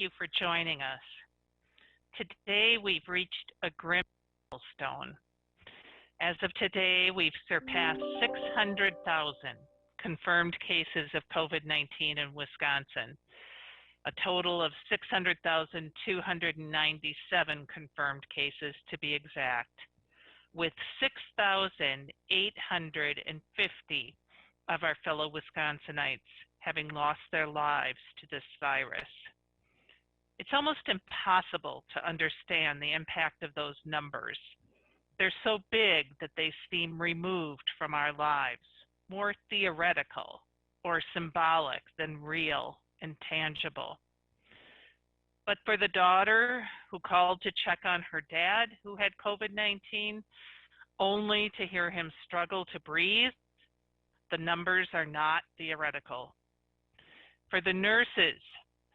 you for joining us. Today, we've reached a grim milestone. As of today, we've surpassed 600,000 confirmed cases of COVID-19 in Wisconsin, a total of 600,297 confirmed cases to be exact, with 6,850 of our fellow Wisconsinites having lost their lives to this virus. It's almost impossible to understand the impact of those numbers. They're so big that they seem removed from our lives, more theoretical or symbolic than real and tangible. But for the daughter who called to check on her dad who had COVID-19, only to hear him struggle to breathe, the numbers are not theoretical. For the nurses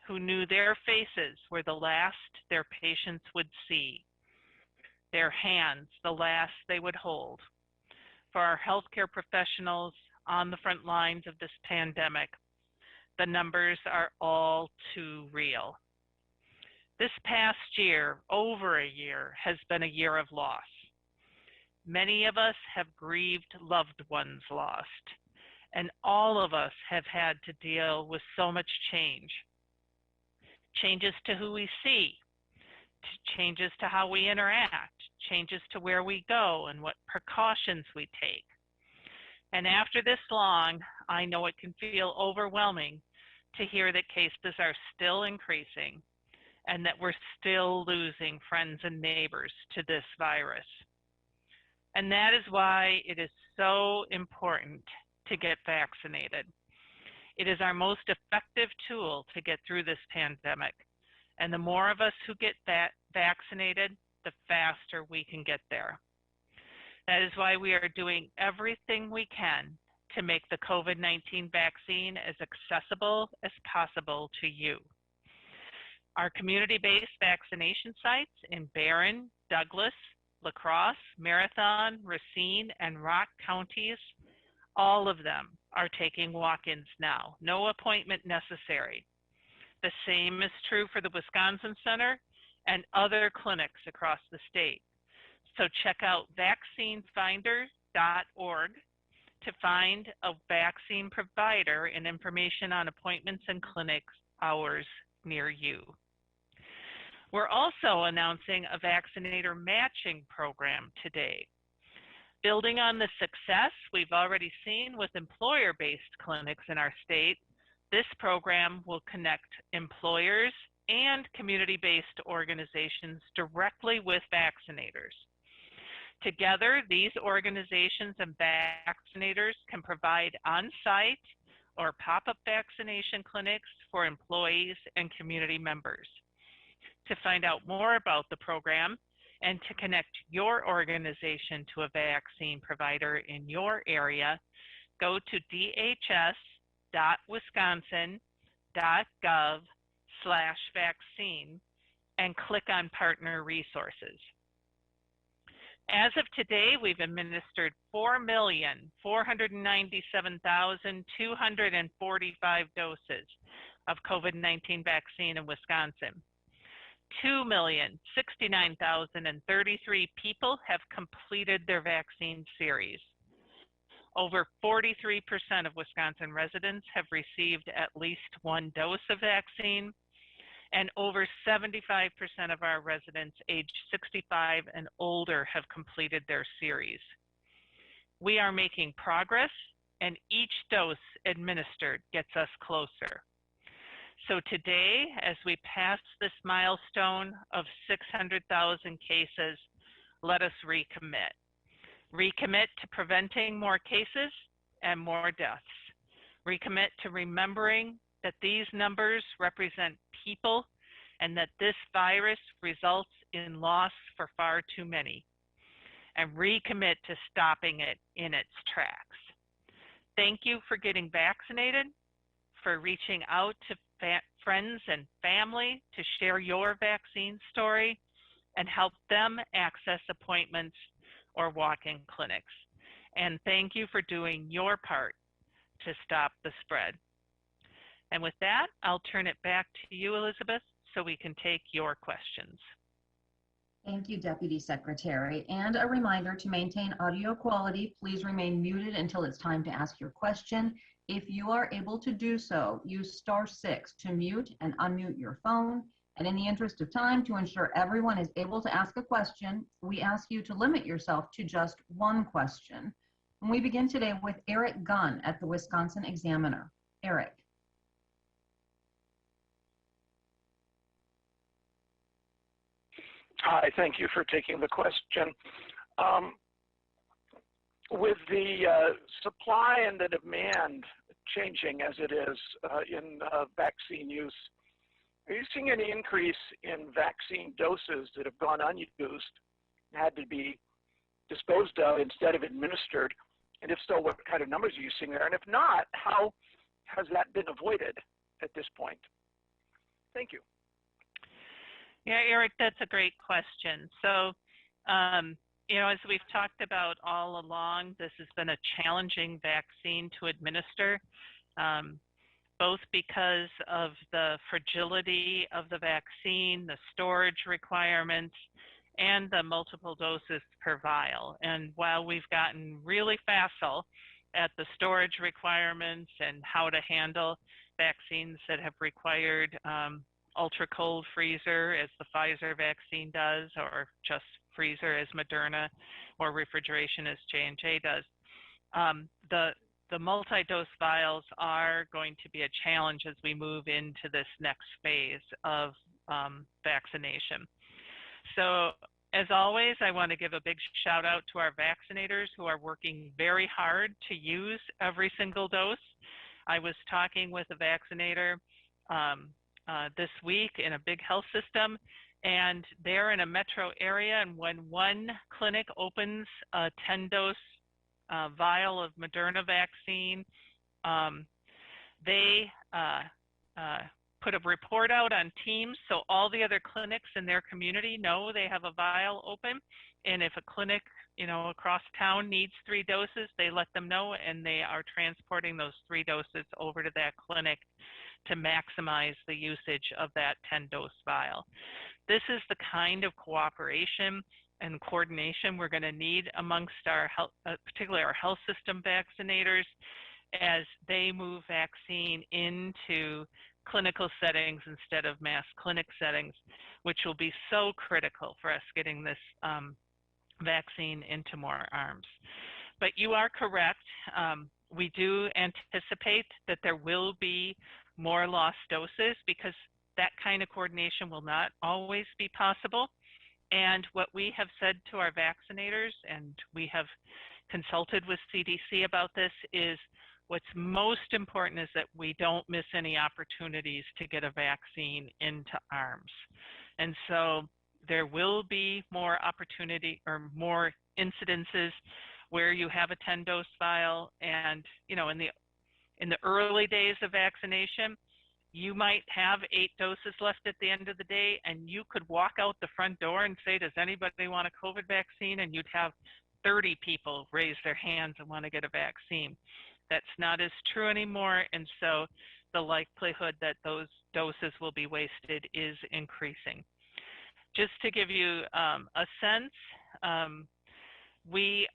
who knew their faces were the last their patients would see, their hands the last they would hold. For our healthcare professionals on the front lines of this pandemic, the numbers are all too real. This past year, over a year, has been a year of loss. Many of us have grieved loved ones lost, and all of us have had to deal with so much change. Changes to who we see, changes to how we interact, changes to where we go and what precautions we take. And after this long, I know it can feel overwhelming to hear that cases are still increasing and that we're still losing friends and neighbors to this virus. And that is why it is so important to get vaccinated. It is our most effective tool to get through this pandemic. And the more of us who get vaccinated, the faster we can get there. That is why we are doing everything we can to make the COVID-19 vaccine as accessible as possible to you. Our community-based vaccination sites in Barron, Douglas, La Crosse, Marathon, Racine, and Rock counties, all of them are taking walk-ins now, no appointment necessary. The same is true for the Wisconsin Center and other clinics across the state. So check out vaccinefinder.org to find a vaccine provider and information on appointments and clinic hours near you. We're also announcing a vaccinator matching program today. Building on the success we've already seen with employer-based clinics in our state, this program will connect employers and community-based organizations directly with vaccinators. Together, these organizations and vaccinators can provide on-site or pop-up vaccination clinics for employees and community members. To find out more about the program and to connect your organization to a vaccine provider in your area, go to dhs.wisconsin.gov/vaccine and click on Partner Resources. As of today, we've administered 4,497,245 doses of COVID-19 vaccine in Wisconsin. 2,069,033 people have completed their vaccine series. Over 43% of Wisconsin residents have received at least one dose of vaccine, and over 75% of our residents aged 65 and older have completed their series. We are making progress, and each dose administered gets us closer. So today, as we pass this milestone of 600,000 cases, let us recommit. Recommit to preventing more cases and more deaths. Recommit to remembering that these numbers represent people and that this virus results in loss for far too many. And recommit to stopping it in its tracks. Thank you for getting vaccinated, for reaching out to friends and family to share your vaccine story and help them access appointments or walk-in clinics. And thank you for doing your part to stop the spread. And with that, I'll turn it back to you, Elizabeth, so we can take your questions. Thank you, Deputy Secretary. And a reminder to maintain audio quality, please remain muted until it's time to ask your question. If you are able to do so, use *6 to mute and unmute your phone. And in the interest of time, to ensure everyone is able to ask a question, we ask you to limit yourself to just one question. And we begin today with Eric Gunn at the Wisconsin Examiner. Eric. Hi, thank you for taking the question. With the supply and the demand changing as it is in vaccine use, are you seeing any increase in vaccine doses that have gone unused, had to be disposed of instead of administered? And if so, what kind of numbers are you seeing there? And if not, how has that been avoided at this point? Thank you. Yeah, Eric, that's a great question. So, you know, as we've talked about all along, this has been a challenging vaccine to administer, both because of the fragility of the vaccine, the storage requirements, and the multiple doses per vial. And while we've gotten really facile at the storage requirements and how to handle vaccines that have required ultra cold freezer as the Pfizer vaccine does, or just freezer as Moderna, or refrigeration as J&J does. The multi-dose vials are going to be a challenge as we move into this next phase of vaccination. So as always, I want to give a big shout out to our vaccinators who are working very hard to use every single dose. I was talking with a vaccinator this week in a big health system, and they're in a metro area, and when one clinic opens a 10-dose vial of Moderna vaccine, they put a report out on Teams so all the other clinics in their community know they have a vial open, and if a clinic, you know, across town needs 3 doses, they let them know, and they are transporting those 3 doses over to that clinic to maximize the usage of that 10-dose vial. This is the kind of cooperation and coordination we're going to need amongst our health, particularly our health system vaccinators, as they move vaccine into clinical settings instead of mass clinic settings, which will be so critical for us getting this vaccine into more arms. But you are correct. We do anticipate that there will be more lost doses because that kind of coordination will not always be possible. And what we have said to our vaccinators, and we have consulted with CDC about this, is what's most important is that we don't miss any opportunities to get a vaccine into arms. And so there will be more opportunity or more incidences where you have a 10-dose vial, and you know, in the early days of vaccination, you might have 8 doses left at the end of the day, and you could walk out the front door and say, does anybody want a COVID vaccine? And you'd have 30 people raise their hands and want to get a vaccine. That's not as true anymore, and so the likelihood that those doses will be wasted is increasing. Just to give you a sense, we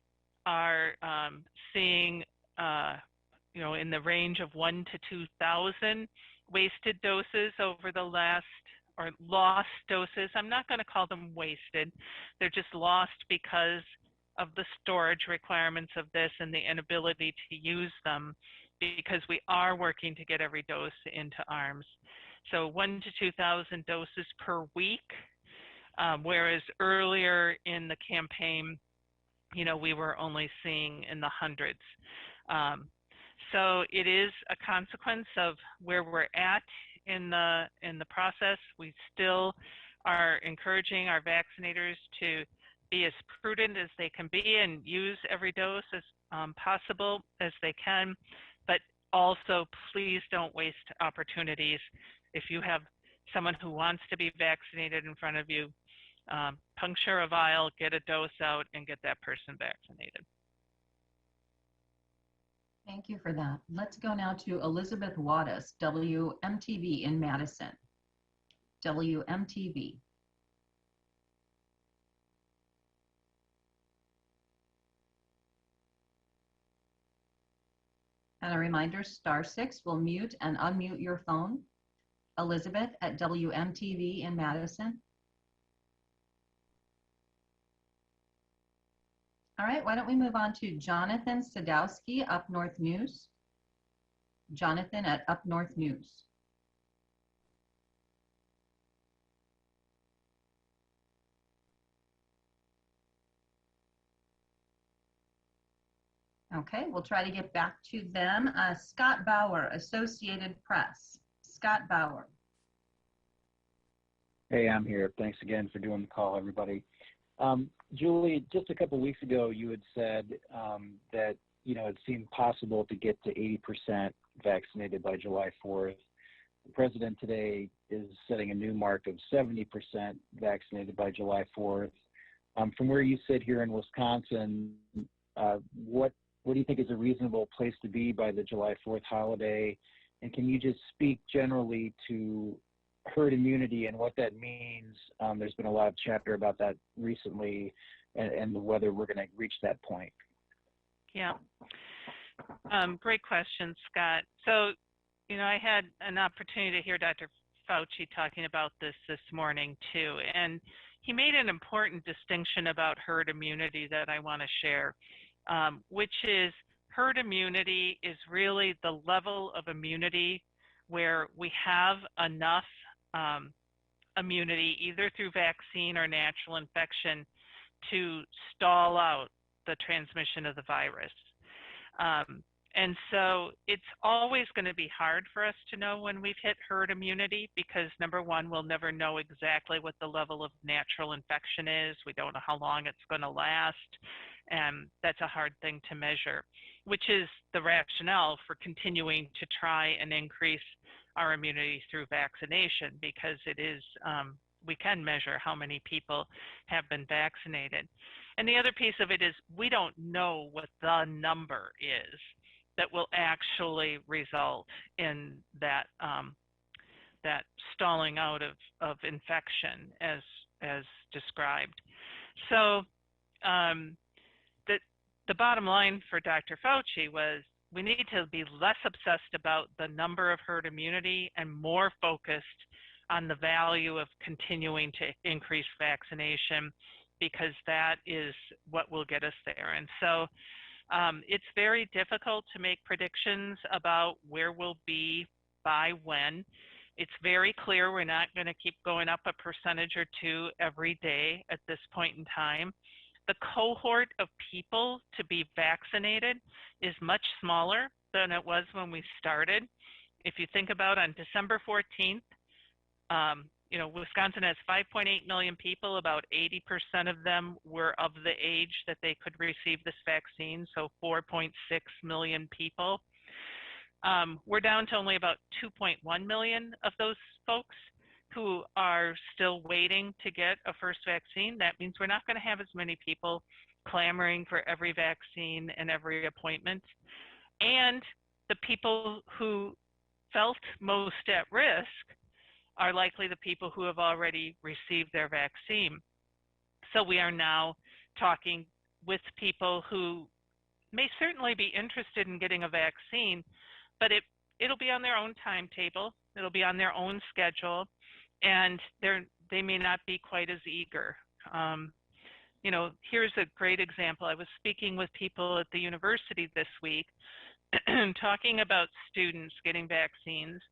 are seeing you know, in the range of 1,000 to 2,000 wasted doses over the last, or lost doses. I'm not going to call them wasted. They're just lost because of the storage requirements of this and the inability to use them, because we are working to get every dose into arms. So 1,000 to 2,000 doses per week, whereas earlier in the campaign, you know, we were only seeing in the hundreds. So it is a consequence of where we're at in the process. We still are encouraging our vaccinators to be as prudent as they can be and use every dose as possible as they can, but also please don't waste opportunities. If you have someone who wants to be vaccinated in front of you, puncture a vial, get a dose out, and get that person vaccinated. Thank you for that. Let's go now to Elizabeth Wattis, WMTV in Madison. WMTV. And a reminder, *6 will mute and unmute your phone. Elizabeth at WMTV in Madison. All right, why don't we move on to Jonathan Sadowski, Up North News. Jonathan at Up North News. Okay, we'll try to get back to them. Scott Bauer, Associated Press. Scott Bauer. Hey, I'm here. Thanks again for doing the call, everybody. Julie, just a couple of weeks ago, you had said that, it seemed possible to get to 80% vaccinated by July 4th. The president today is setting a new mark of 70% vaccinated by July 4th. From where you sit here in Wisconsin, what do you think is a reasonable place to be by the July 4th holiday? And can you just speak generally to herd immunity and what that means? There's been a lot of chatter about that recently and whether we're going to reach that point. Yeah. Great question, Scott. So, I had an opportunity to hear Dr. Fauci talking about this morning too, and he made an important distinction about herd immunity that I want to share, which is herd immunity is really the level of immunity where we have enough immunity either through vaccine or natural infection to stall out the transmission of the virus. And so it's always going to be hard for us to know when we've hit herd immunity because, number one, we'll never know exactly what the level of natural infection is. We don't know how long it's going to last, and that's a hard thing to measure, which is the rationale for continuing to try and increase our immunity through vaccination because it is, we can measure how many people have been vaccinated. And the other piece of it is we don't know what the number is that will actually result in that that stalling out of infection as described. So the bottom line for Dr. Fauci was we need to be less obsessed about the number of herd immunity and more focused on the value of continuing to increase vaccination because that is what will get us there. And so it's very difficult to make predictions about where we'll be by when. It's very clear we're not going to keep going up a percentage or two every day at this point in time. The cohort of people to be vaccinated is much smaller than it was when we started. If you think about on December 14th, Wisconsin has 5.8 million people. About 80% of them were of the age that they could receive this vaccine, so 4.6 million people. We're down to only about 2.1 million of those folks who are still waiting to get a first vaccine. That means we're not going to have as many people clamoring for every vaccine and every appointment. And the people who felt most at risk are likely the people who have already received their vaccine. So we are now talking with people who may certainly be interested in getting a vaccine, but it'll be on their own timetable, it'll be on their own schedule, and they may not be quite as eager. Here's a great example. I was speaking with people at the university this week talking about students getting vaccines.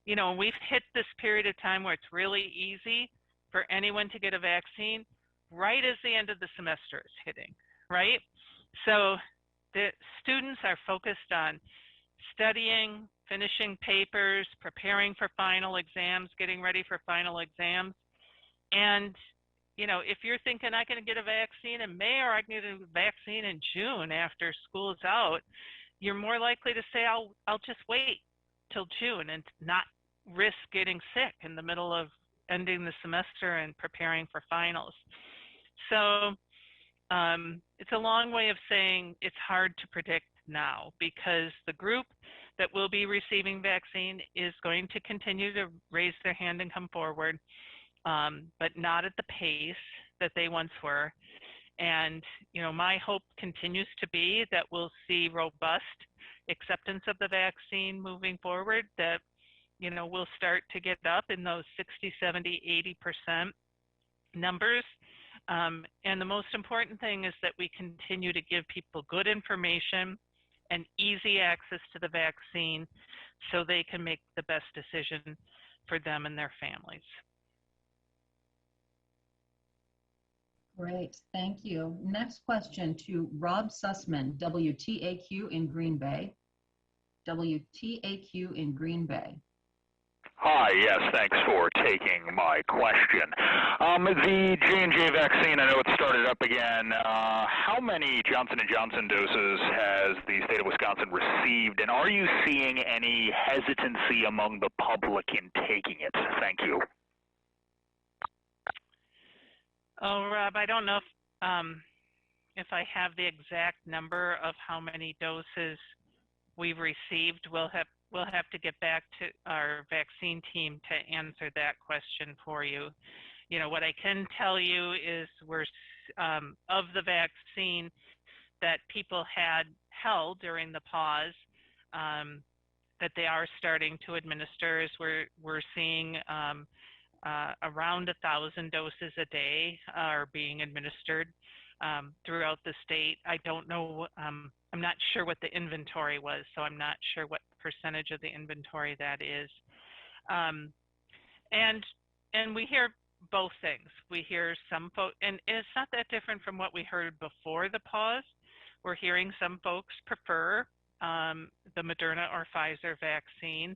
We've hit this period of time where it's really easy for anyone to get a vaccine right as the end of the semester is hitting, right? So the students are focused on studying, finishing papers, preparing for final exams, getting ready for final exams. And, if you're thinking I can get a vaccine in May or I can get a vaccine in June after school is out, you're more likely to say, I'll just wait till June and not risk getting sick in the middle of ending the semester and preparing for finals. So it's a long way of saying it's hard to predict now because the group that will be receiving vaccine is going to continue to raise their hand and come forward, but not at the pace that they once were. And, you know, my hope continues to be that we'll see robust acceptance of the vaccine moving forward, that, you know, we'll start to get up in those 60, 70, 80% numbers. And the most important thing is that we continue to give people good information and easy access to the vaccine so they can make the best decision for them and their families. Great, thank you. Next question to Rob Sussman, WTAQ in Green Bay. WTAQ in Green Bay. Hi, yes, thanks for taking my question. The J&J vaccine, I know it started up again. How many Johnson & Johnson doses has the state of Wisconsin received, and are you seeing any hesitancy among the public in taking it? Thank you. Oh, Rob, I don't know if I have the exact number of how many doses we've received. We'll have to get back to our vaccine team to answer that question for you. You know, what I can tell you is we're of the vaccine that people had held during the pause, that they are starting to administer. As we're seeing around 1,000 doses a day are being administered throughout the state. I don't know, I'm not sure what the inventory was, so I'm not sure what percentage of the inventory that is. And we hear both things. We hear some folks, and it's not that different from what we heard before the pause. We're hearing some folks prefer the Moderna or Pfizer vaccine.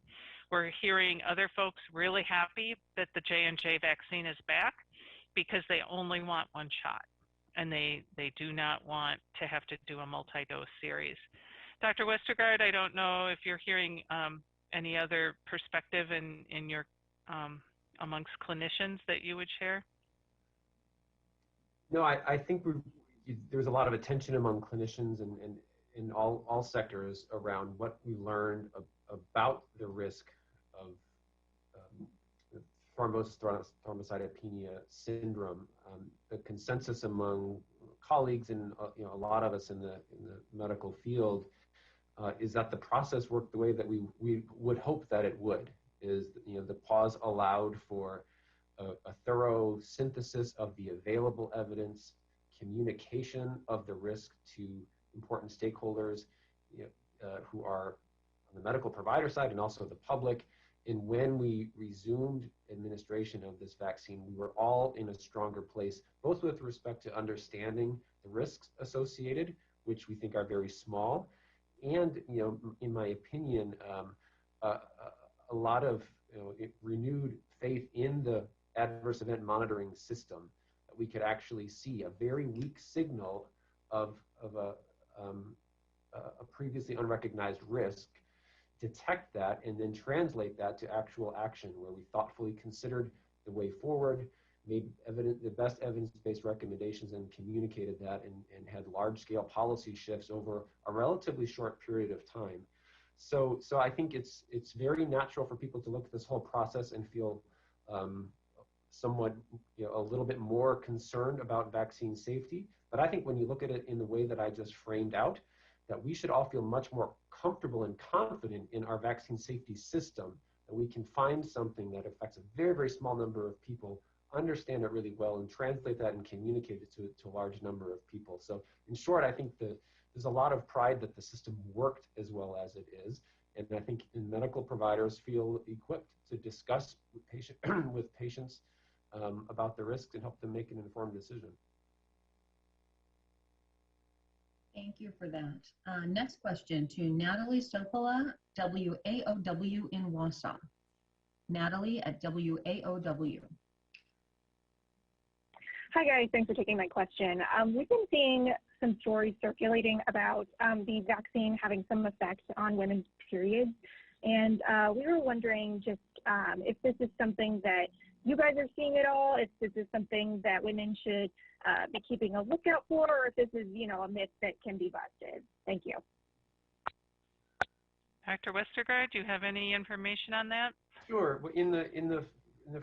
We're hearing other folks really happy that the J&J vaccine is back because they only want one shot and they do not want to have to do a multi-dose series. Dr. Westergaard, I don't know if you're hearing any other perspective in your amongst clinicians that you would share? No, I think there's a lot of attention among clinicians and in all sectors around what we learned about the risk of thrombocytopenia syndrome. The consensus among colleagues and a lot of us in the medical field is that the process worked the way that we would hope that it would. Is the pause allowed for a thorough synthesis of the available evidence, communication of the risk to important stakeholders who are on the medical provider side and also the public. And when we resumed administration of this vaccine, we were all in a stronger place, both with respect to understanding the risks associated, which we think are very small, and in my opinion, a lot of renewed faith in the adverse event monitoring system, that we could actually see a very weak signal of a previously unrecognized risk, detect that, and then translate that to actual action, where we thoughtfully considered the way forward, made the best evidence-based recommendations, and communicated that, and had large-scale policy shifts over a relatively short period of time. So I think it's very natural for people to look at this whole process and feel somewhat, a little bit more concerned about vaccine safety. But I think when you look at it in the way that I just framed out, that we should all feel much more comfortable and confident in our vaccine safety system, that we can find something that affects a very, very small number of people, understand it really well, and translate that and communicate it to a large number of people. So in short, I think there's a lot of pride that the system worked as well as it is. And I think medical providers feel equipped to discuss with patients about the risks and help them make an informed decision. Thank you for that. Next question to Natalie Sopola, WAOW in Wausau. Natalie at WAOW. Hi guys, thanks for taking my question. We've been seeing some stories circulating about the vaccine having some effect on women's periods. And we were wondering just if this is something that you guys are seeing at all, if this is something that women should be keeping a lookout for, or if this is, a myth that can be busted. Thank you. Dr. Westergaard, do you have any information on that? Sure. In the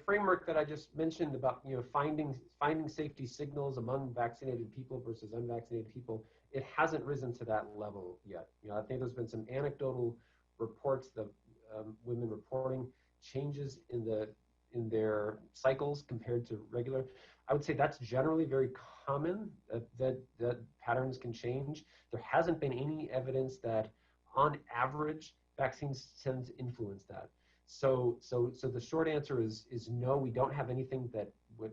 framework that I just mentioned about finding safety signals among vaccinated people versus unvaccinated people, it hasn't risen to that level yet. I think there's been some anecdotal reports of women reporting changes in their cycles compared to regular. I would say that's generally very common, that patterns can change. There hasn't been any evidence that on average vaccines tend to influence that. So the short answer is no, we don't have anything that would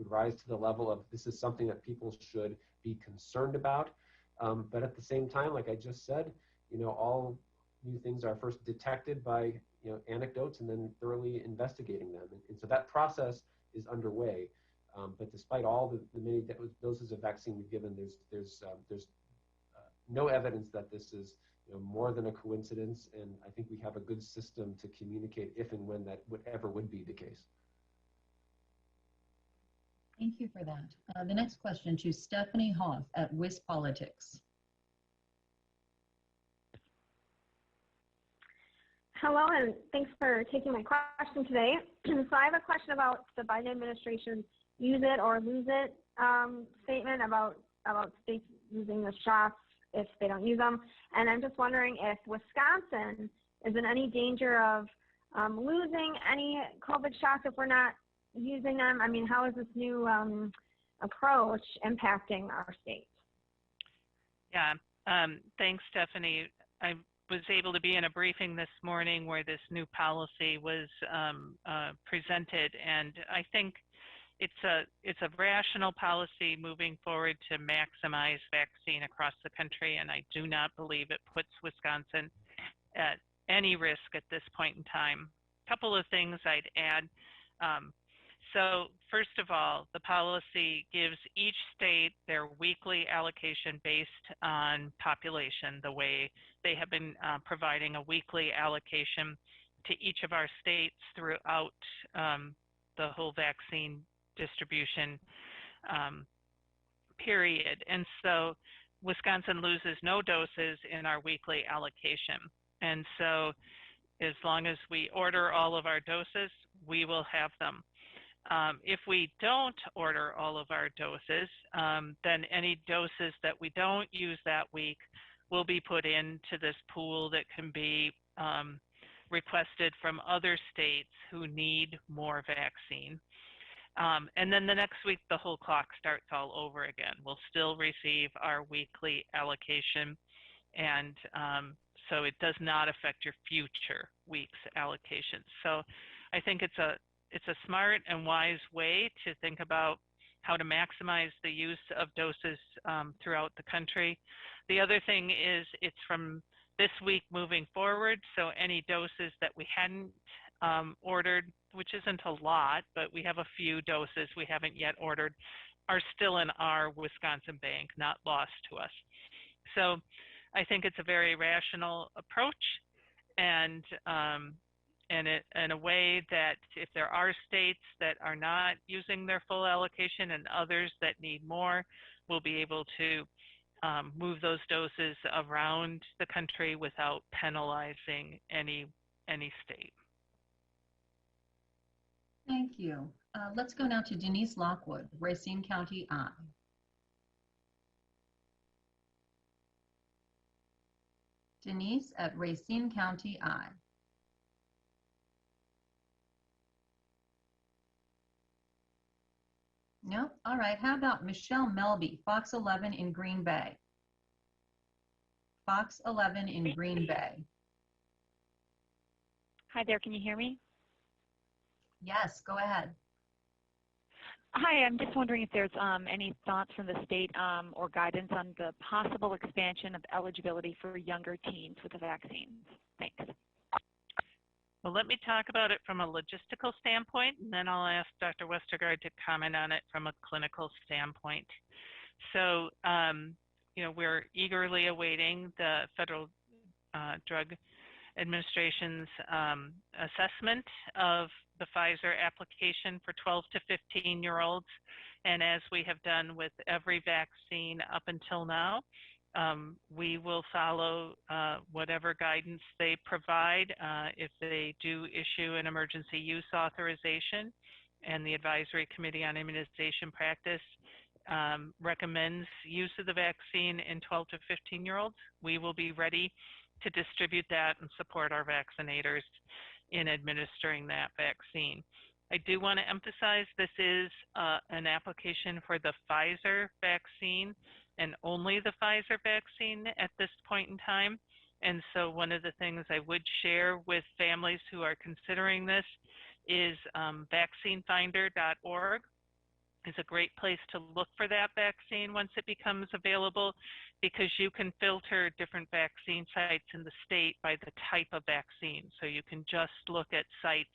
rise to the level of this is something that people should be concerned about. But at the same time, like I just said, all new things are first detected by anecdotes and then thoroughly investigating them. And so that process is underway. But despite all the many doses of vaccine we've given, there's no evidence that this is more than a coincidence, and I think we have a good system to communicate if and when that would be the case. Thank you for that. The next question to Stephanie Hoff at WisPolitics. Hello, and thanks for taking my question today. So I have a question about the Biden administration's use it or lose it statement about states using the shots if they don't use them. And I'm just wondering if Wisconsin is in any danger of losing any COVID shots if we're not using them. I mean, how is this new approach impacting our state? Yeah, thanks, Stephanie. I was able to be in a briefing this morning where this new policy was presented, and I think it's a rational policy moving forward to maximize vaccine across the country, and I do not believe it puts Wisconsin at any risk at this point in time. A couple of things I'd add. So first of all, the policy gives each state their weekly allocation based on population, the way they have been providing a weekly allocation to each of our states throughout the whole vaccine distribution period. And so Wisconsin loses no doses in our weekly allocation. And so as long as we order all of our doses, we will have them. If we don't order all of our doses, then any doses that we don't use that week will be put into this pool that can be requested from other states who need more vaccine. And then the next week, the whole clock starts all over again. We'll still receive our weekly allocation, and so it does not affect your future week's allocation. So I think it's a smart and wise way to think about how to maximize the use of doses throughout the country. The other thing is it's from this week moving forward, so any doses that we hadn't ordered, which isn't a lot, but we have a few doses we haven't yet ordered, are still in our Wisconsin bank, not lost to us. So I think it's a very rational approach, and in a way that if there are states that are not using their full allocation and others that need more, we'll be able to move those doses around the country without penalizing any state. Thank you. Let's go now to Denise Lockwood, Racine County I. Denise at Racine County I. No? All right. How about Michelle Melby, Fox 11 in Green Bay? Fox 11 in Green Bay. Hi there. Can you hear me? Yes, go ahead. Hi, I'm just wondering if there's any thoughts from the state or guidance on the possible expansion of eligibility for younger teens with the vaccines. Thanks. Well, let me talk about it from a logistical standpoint, and then I'll ask Dr. Westergaard to comment on it from a clinical standpoint. So, we're eagerly awaiting the Federal Drug Administration's assessment of the Pfizer application for 12 to 15-year-olds. And as we have done with every vaccine up until now, We will follow whatever guidance they provide. If they do issue an emergency use authorization and the Advisory Committee on Immunization Practice recommends use of the vaccine in 12 to 15-year-olds, we will be ready to distribute that and support our vaccinators in administering that vaccine. I do want to emphasize this is an application for the Pfizer vaccine and only the Pfizer vaccine at this point in time. And so one of the things I would share with families who are considering this is vaccinefinder.org is a great place to look for that vaccine once it becomes available, because you can filter different vaccine sites in the state by the type of vaccine. So you can just look at sites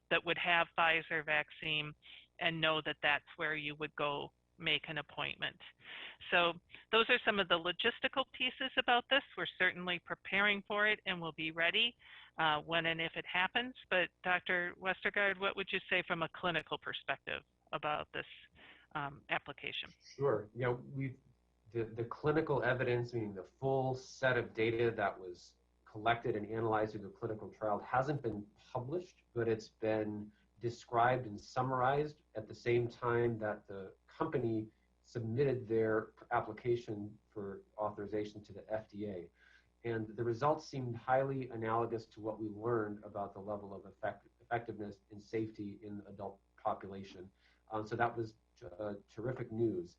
that would have Pfizer vaccine and know that that's where you would go make an appointment. So those are some of the logistical pieces about this. We're certainly preparing for it and we'll be ready when and if it happens. But Dr. Westergaard, what would you say from a clinical perspective about this application? Sure. You know, the clinical evidence, meaning the full set of data that was collected and analyzed in the clinical trial, hasn't been published, but it's been described and summarized at the same time that the company submitted their application for authorization to the FDA. And the results seemed highly analogous to what we learned about the level of effectiveness and safety in the adult population. So that was terrific news.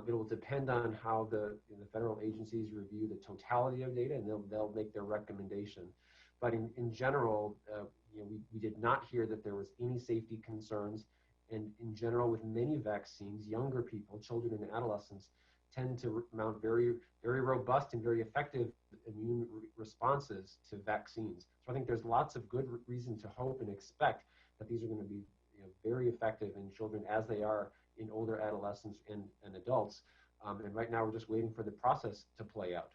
It will depend on how the federal agencies review the totality of data, and they'll make their recommendation. But in general, we did not hear that there was any safety concerns. And in general, with many vaccines, younger people, children and adolescents, tend to mount very, very robust and very effective immune responses to vaccines. So I think there's lots of good reason to hope and expect that these are going to be very effective in children as they are in older adolescents and adults. And right now we're just waiting for the process to play out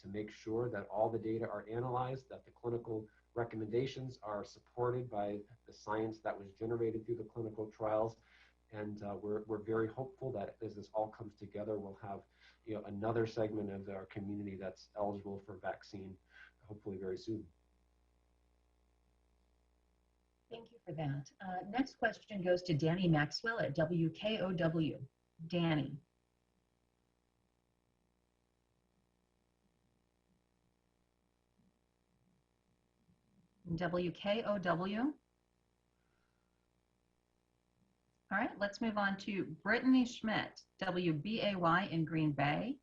to make sure that all the data are analyzed, that the clinical recommendations are supported by the science that was generated through the clinical trials. And we're very hopeful that as this all comes together, we'll have another segment of our community that's eligible for vaccine, hopefully very soon. Thank you for that. Next question goes to Danny Maxwell at WKOW. Danny. WKOW. All right, let's move on to Brittany Schmidt, WBAY in Green Bay.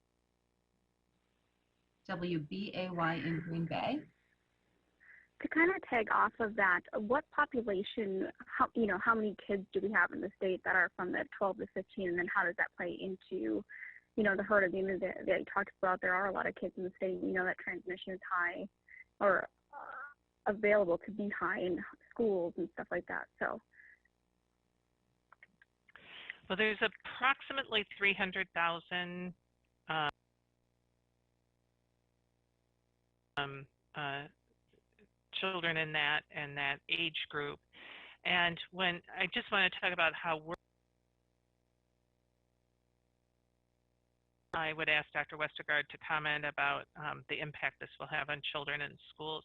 WBAY in Green Bay. To kind of tag off of that, what population, how many kids do we have in the state that are from the 12 to 15, and then how does that play into, the herd immunity that you talked about? There are a lot of kids in the state. We know that transmission is high, or available to be high in schools and stuff like that. So. Well, there's approximately 300,000 children in that age group. And when I just want to talk about how I would ask Dr. Westergaard to comment about the impact this will have on children in schools.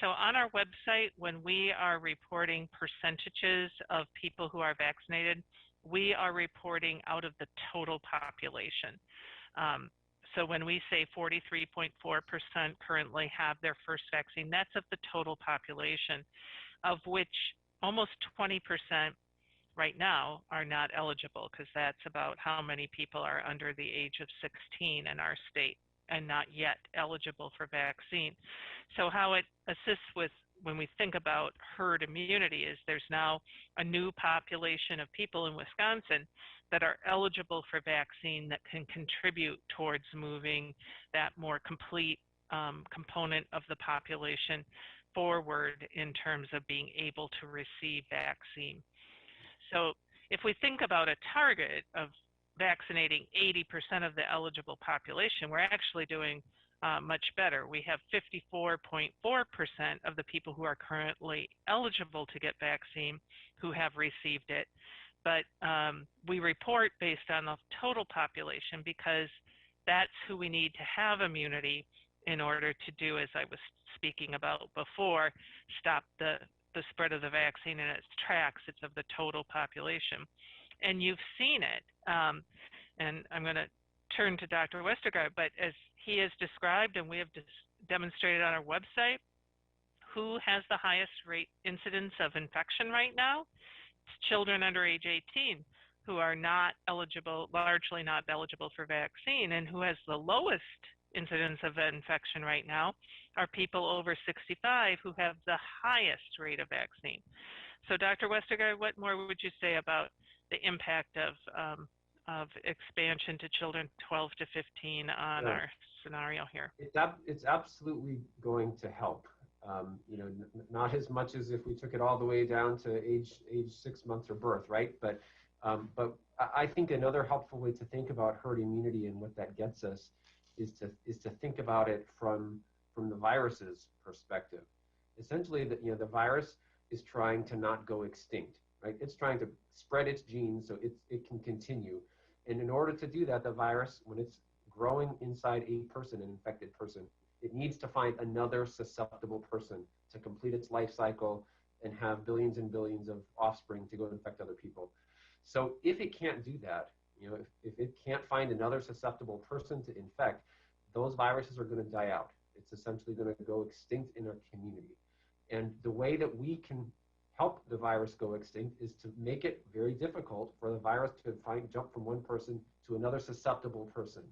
So on our website, when we are reporting percentages of people who are vaccinated, we are reporting out of the total population. So when we say 43.4% currently have their first vaccine, that's of the total population, of which almost 20% right now are not eligible, because that's about how many people are under the age of 16 in our state and not yet eligible for vaccine. So how it assists with when we think about herd immunity is there's now a new population of people in Wisconsin that are eligible for vaccine that can contribute towards moving that more complete component of the population forward in terms of being able to receive vaccine. So if we think about a target of vaccinating 80% of the eligible population, we're actually doing much better. We have 54.4% of the people who are currently eligible to get vaccine who have received it. But we report based on the total population because that's who we need to have immunity in order to do, as I was speaking about before, stop the spread of the vaccine in its tracks. It's of the total population. And you've seen it. And I'm going to turn to Dr. Westergaard, but as he has described and we have demonstrated on our website, who has the highest rate incidence of infection right now? It's children under age 18 who are not eligible, largely not eligible for vaccine, and who has the lowest incidence of infection right now are people over 65 who have the highest rate of vaccine. So Dr. Westergaard, what more would you say about the impact of expansion to children 12 to 15 on our scenario here? It's absolutely going to help. You know, not as much as if we took it all the way down to age 6 months or birth, right? But I think another helpful way to think about herd immunity and what that gets us is to think about it from the virus's perspective. Essentially, the virus is trying to not go extinct, right? It's trying to spread its genes so it can continue. And in order to do that, the virus, when it's growing inside a person, an infected person, it needs to find another susceptible person to complete its life cycle and have billions and billions of offspring to go infect other people. So if it can't do that, you know, if it can't find another susceptible person to infect, those viruses are going to die out. It's essentially going to go extinct in our community. And the way that we can help the virus go extinct is to make it very difficult for the virus to jump from one person to another susceptible person.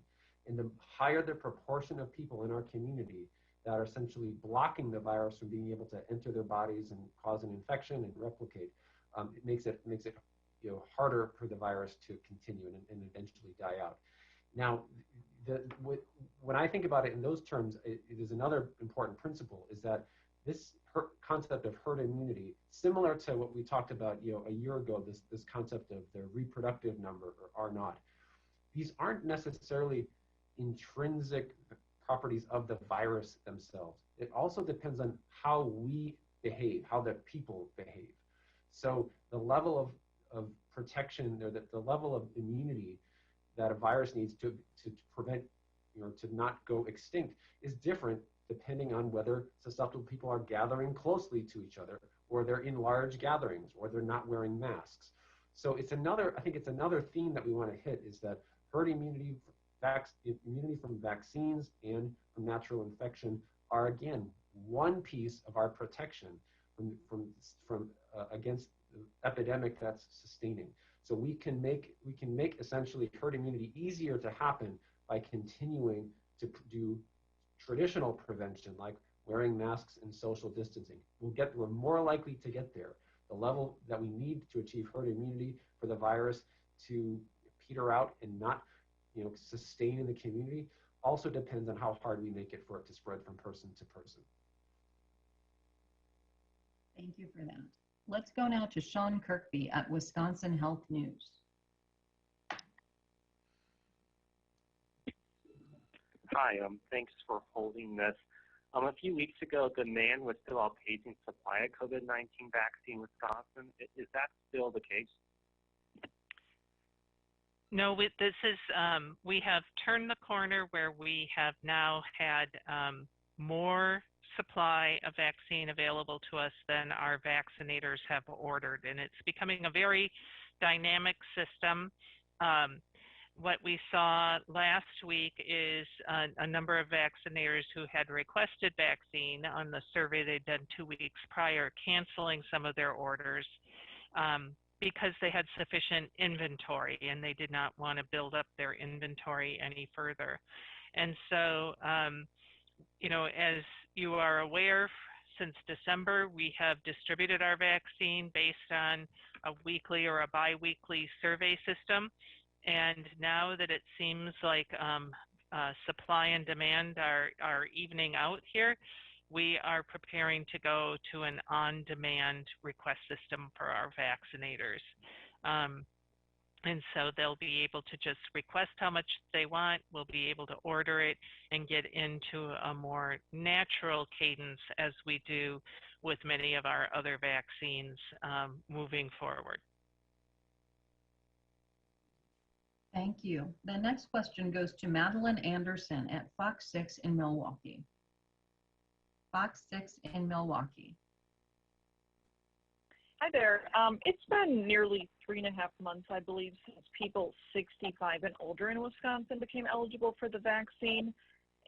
And the higher the proportion of people in our community that are essentially blocking the virus from being able to enter their bodies and cause an infection and replicate, it makes it harder for the virus to continue and eventually die out. Now, when I think about it in those terms, it is another important principle is that this concept of herd immunity, similar to what we talked about a year ago, this concept of the reproductive number or R naught, these aren't necessarily intrinsic properties of the virus themselves. It also depends on how we behave, how the people behave. So the level of protection or the level of immunity that a virus needs to prevent, to not go extinct is different depending on whether susceptible people are gathering closely to each other, or they're in large gatherings, or they're not wearing masks. So I think it's another theme that we want to hit is that herd immunity, immunity from vaccines and from natural infection are, again, one piece of our protection from against the epidemic that's sustaining. So we can make essentially herd immunity easier to happen by continuing to do traditional prevention like wearing masks and social distancing. We're more likely to get there. The level that we need to achieve herd immunity for the virus to peter out and not sustain in the community also depends on how hard we make it for it to spread from person to person. Thank you for that. Let's go now to Sean Kirkby at Wisconsin Health News. Hi, thanks for holding this. A few weeks ago, demand was still outpacing supply of COVID-19 vaccine in Wisconsin. Is that still the case? No, this is, we have turned the corner where we have now had more supply of vaccine available to us than our vaccinators have ordered, and it's becoming a very dynamic system. What we saw last week is a number of vaccinators who had requested vaccine on the survey they'd done 2 weeks prior, canceling some of their orders because they had sufficient inventory and they did not want to build up their inventory any further. And so, as you are aware, since December, we have distributed our vaccine based on a weekly or a bi-weekly survey system. And now that it seems like supply and demand are evening out here, we are preparing to go to an on-demand request system for our vaccinators. And so they'll be able to just request how much they want, we'll be able to order it and get into a more natural cadence as we do with many of our other vaccines moving forward. Thank you. The next question goes to Madeline Anderson at Fox 6 in Milwaukee. Fox 6 in Milwaukee. Hi there. It's been nearly 3.5 months, I believe, since people 65 and older in Wisconsin became eligible for the vaccine.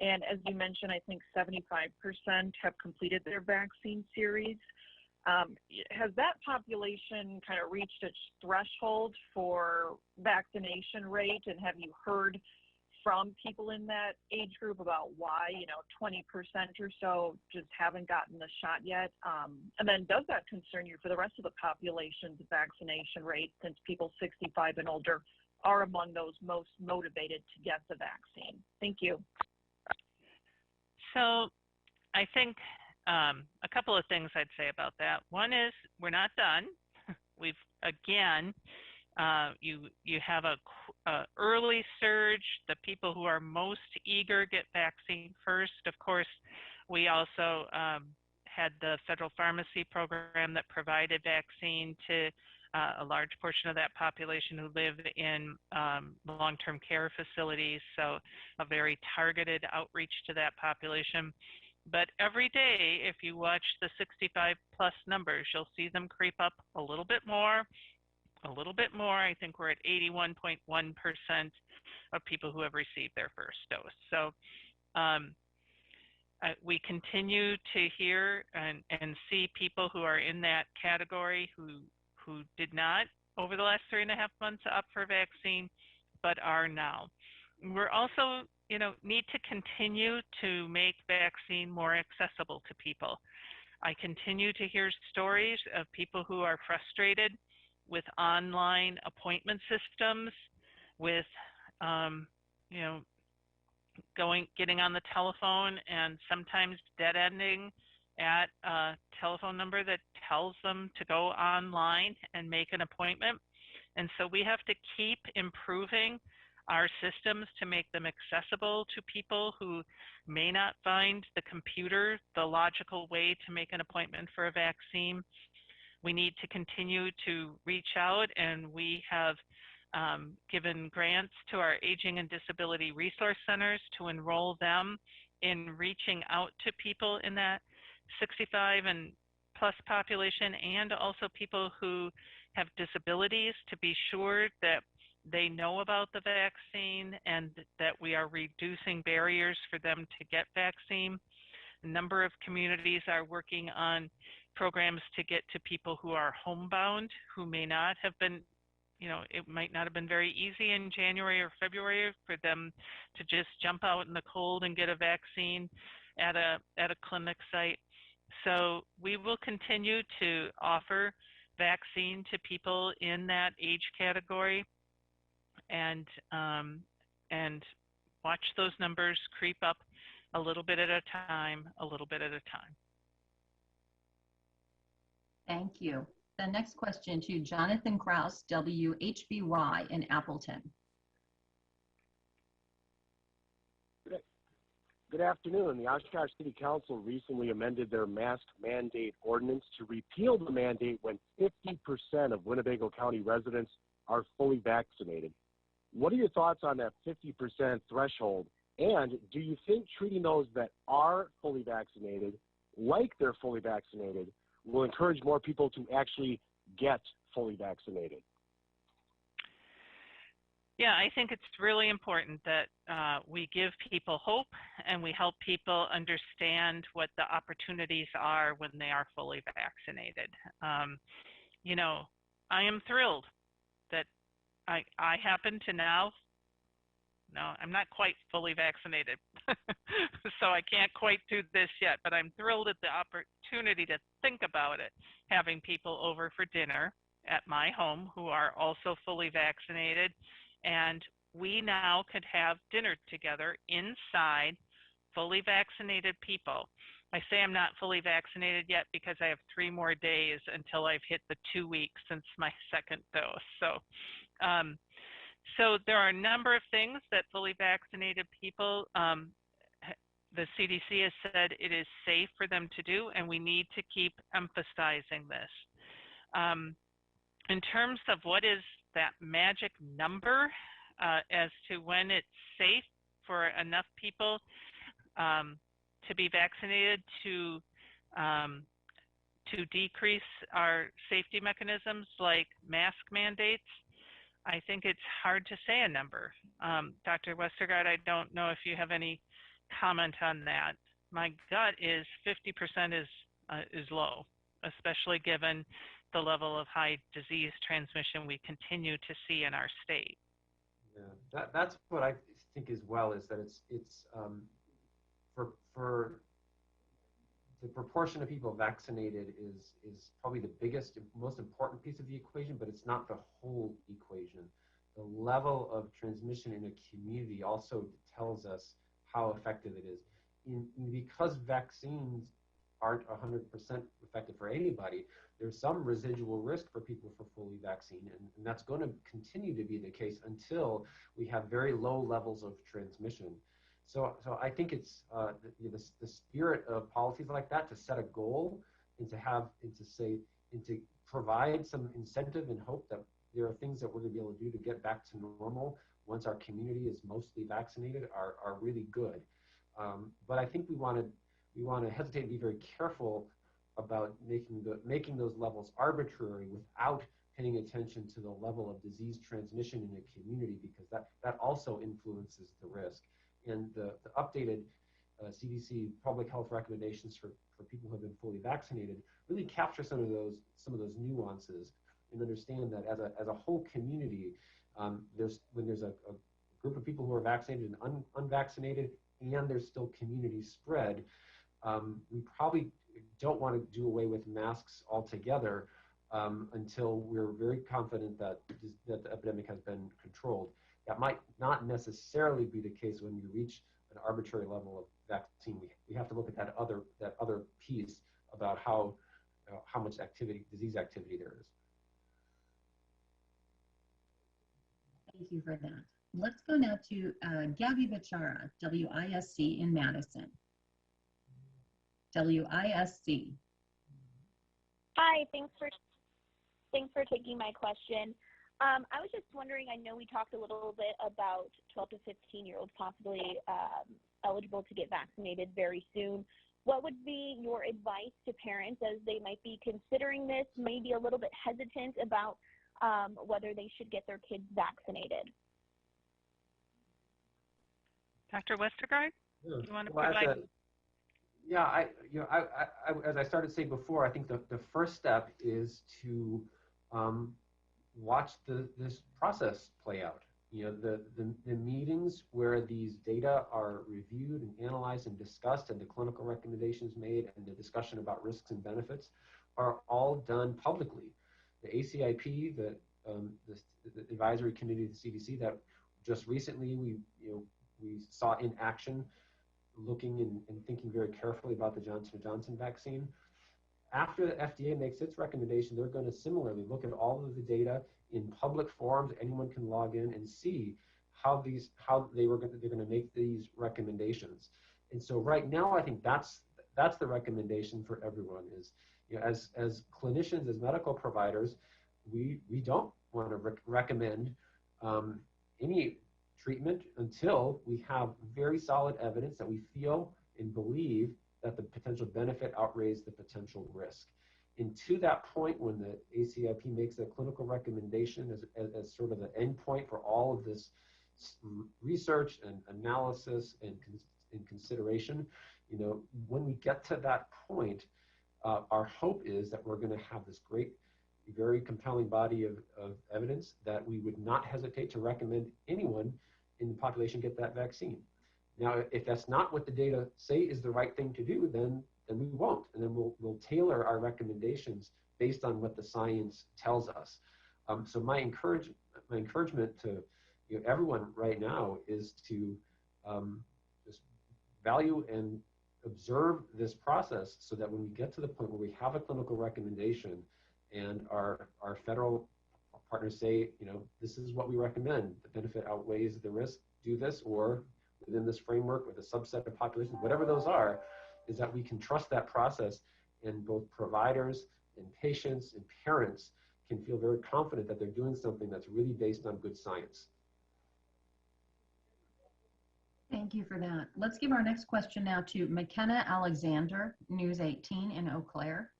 And as you mentioned, I think 75% have completed their vaccine series. Has that population kind of reached its threshold for vaccination rate? And have you heard from people in that age group about why, 20% or so just haven't gotten the shot yet? And then does that concern you for the rest of the population's vaccination rate, since people 65 and older are among those most motivated to get the vaccine? Thank you. So I think a couple of things I'd say about that. One is we're not done. We've, again, you have a early surge. The people who are most eager get vaccine first. Of course, we also had the federal pharmacy program that provided vaccine to a large portion of that population who live in long-term care facilities, so a very targeted outreach to that population. But every day, if you watch the 65 plus numbers, you'll see them creep up a little bit more. I think we're at 81.1% of people who have received their first dose. So we continue to hear and see people who are in that category who did not over the last 3.5 months opt for vaccine, but are now. We're also, need to continue to make vaccine more accessible to people. I continue to hear stories of people who are frustrated with online appointment systems, with, getting on the telephone and sometimes dead ending at a telephone number that tells them to go online and make an appointment. And so we have to keep improving our systems to make them accessible to people who may not find the computer the logical way to make an appointment for a vaccine. We need to continue to reach out, and we have given grants to our aging and disability resource centers to enroll them in reaching out to people in that 65 and plus population, and also people who have disabilities, to be sure that they know about the vaccine and that we are reducing barriers for them to get vaccine. A number of communities are working on programs to get to people who are homebound, who may not have been, it might not have been very easy in January or February for them to just jump out in the cold and get a vaccine at a clinic site. So we will continue to offer vaccine to people in that age category, and watch those numbers creep up a little bit at a time, Thank you. The next question to Jonathan Kraus, WHBY in Appleton. Good afternoon. The Oshkosh City Council recently amended their mask mandate ordinance to repeal the mandate when 50% of Winnebago County residents are fully vaccinated. What are your thoughts on that 50% threshold? And do you think treating those that are fully vaccinated like they're fully vaccinated will encourage more people to actually get fully vaccinated? Yeah, I think it's really important that we give people hope and we help people understand what the opportunities are when they are fully vaccinated. I am thrilled that I happen to now, no, I'm not quite fully vaccinated, so I can't quite do this yet, but I'm thrilled at the opportunity to think about it, having people over for dinner at my home who are also fully vaccinated, and we now could have dinner together inside fully vaccinated people. I say I'm not fully vaccinated yet because I have 3 more days until I've hit the 2 weeks since my second dose. So there are a number of things that fully vaccinated people, the CDC has said it is safe for them to do, and we need to keep emphasizing this. In terms of what is that magic number, as to when it's safe for enough people to be vaccinated to decrease our safety mechanisms like mask mandates. I think it's hard to say a number. Dr. Westergaard, I don't know if you have any comment on that. My gut is 50% is low, especially given the level of high disease transmission we continue to see in our state. Yeah, that's what I think as well, is that it's for the proportion of people vaccinated is probably the biggest, most important piece of the equation, but it's not the whole equation. The level of transmission in a community also tells us how effective it is. Because vaccines aren't 100% effective for anybody, there's some residual risk for people for fully vaccinated, and that's going to continue to be the case until we have very low levels of transmission. So I think it's the spirit of policies like that, to set a goal and to provide some incentive and hope that there are things that we're going to be able to do to get back to normal once our community is mostly vaccinated are really good. But I think we want to hesitate and be very careful about making those levels arbitrary without paying attention to the level of disease transmission in a community, because that also influences the risk. And the updated CDC public health recommendations for people who have been fully vaccinated really capture some of those nuances, and understand that as a whole community, when there's a group of people who are vaccinated and unvaccinated, and there's still community spread, we probably don't want to do away with masks altogether until we're very confident that the epidemic has been controlled. That might not necessarily be the case when you reach an arbitrary level of vaccine. We have to look at that other piece about how much disease activity there is. Thank you for that. Let's go now to Gabby Bechara, WISC in Madison. WISC. Hi, thanks for taking my question. I was just wondering, I know we talked a little bit about 12 to 15-year-olds possibly eligible to get vaccinated very soon. What would be your advice to parents as they might be considering this, maybe a little bit hesitant about whether they should get their kids vaccinated? Dr. Westergaard, you want to Well, provide? As I started to say before, I think the first step is to watch this process play out. The meetings where these data are reviewed and analyzed and discussed, and the clinical recommendations made, and the discussion about risks and benefits are all done publicly. The ACIP, the advisory committee of the CDC, that just recently we saw in action, looking and thinking very carefully about the Johnson & Johnson vaccine. After the FDA makes its recommendation, they're going to similarly look at all of the data in public forums. Anyone can log in and see how they're going to make these recommendations. And so right now, I think that's the recommendation for everyone is, as clinicians, as medical providers, we don't want to recommend any treatment until we have very solid evidence that we feel and believe that the potential benefit outweighs the potential risk. And to that point, when the ACIP makes a clinical recommendation as sort of the endpoint for all of this research and analysis and consideration, when we get to that point, our hope is that we're going to have this great, very compelling body of evidence that we would not hesitate to recommend anyone in the population get that vaccine. Now, if that's not what the data say is the right thing to do, then we won't, and then we'll tailor our recommendations based on what the science tells us. So my encouragement to everyone right now is to just value and observe this process, so that when we get to the point where we have a clinical recommendation and our federal partners say, this is what we recommend, the benefit outweighs the risk, do this, or within this framework with a subset of populations, whatever those are, is that we can trust that process, and both providers and patients and parents can feel very confident that they're doing something that's really based on good science. Thank you for that. Let's give our next question now to McKenna Alexander, News 18 in Eau Claire.